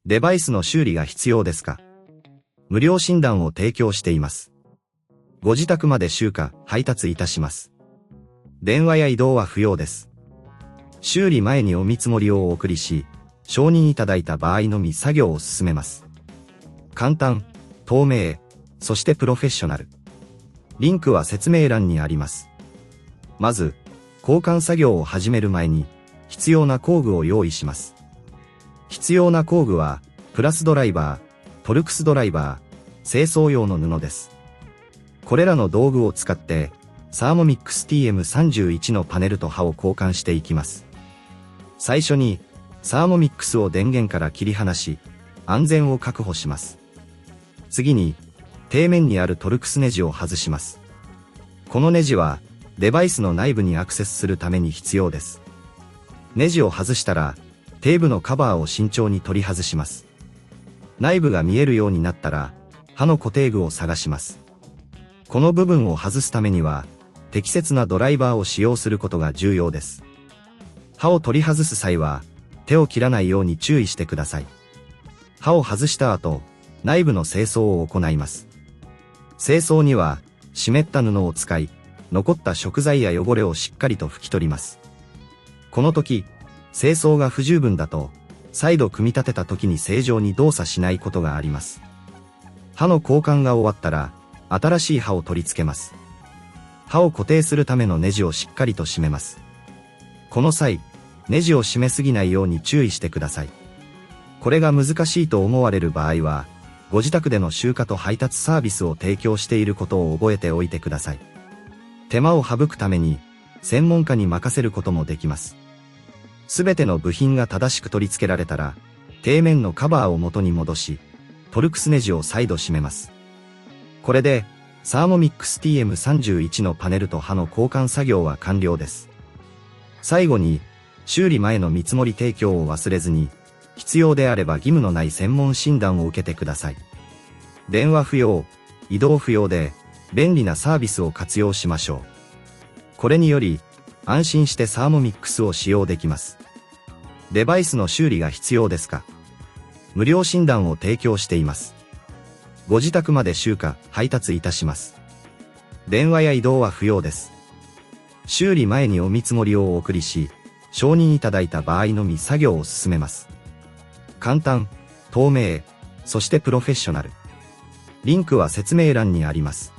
デバイスの修理が必要ですか？無料診断を提供しています。ご自宅まで集荷、配達いたします。電話や移動は不要です。修理前にお見積もりをお送りし、承認いただいた場合のみ作業を進めます。簡単、透明、そしてプロフェッショナル。リンクは説明欄にあります。まず、交換作業を始める前に、必要な工具を用意します。必要な工具は、プラスドライバー、トルクスドライバー、清掃用の布です。これらの道具を使って、Thermomix TM31のパネルと刃を交換していきます。最初に、Thermomixを電源から切り離し、安全を確保します。次に、底面にあるトルクスネジを外します。このネジは、デバイスの内部にアクセスするために必要です。ネジを外したら、底部のカバーを慎重に取り外します。内部が見えるようになったら、刃の固定具を探します。この部分を外すためには、適切なドライバーを使用することが重要です。刃を取り外す際は、手を切らないように注意してください。刃を外した後、内部の清掃を行います。清掃には、湿った布を使い、残った食材や汚れをしっかりと拭き取ります。この時、清掃が不十分だと、再度組み立てた時に正常に動作しないことがあります。刃の交換が終わったら、新しい刃を取り付けます。刃を固定するためのネジをしっかりと締めます。この際、ネジを締めすぎないように注意してください。これが難しいと思われる場合は、ご自宅での集荷と配達サービスを提供していることを覚えておいてください。手間を省くために、専門家に任せることもできます。すべての部品が正しく取り付けられたら、底面のカバーを元に戻し、トルクスネジを再度締めます。これで、Thermomix TM31のパネルと刃の交換作業は完了です。最後に、修理前の見積もり提供を忘れずに、必要であれば義務のない専門診断を受けてください。電話不要、移動不要で、便利なサービスを活用しましょう。これにより、安心してThermomixを使用できます。デバイスの修理が必要ですか？無料診断を提供しています。ご自宅まで集荷、配達いたします。電話や移動は不要です。修理前にお見積もりをお送りし、承認いただいた場合のみ作業を進めます。簡単、透明、そしてプロフェッショナル。リンクは説明欄にあります。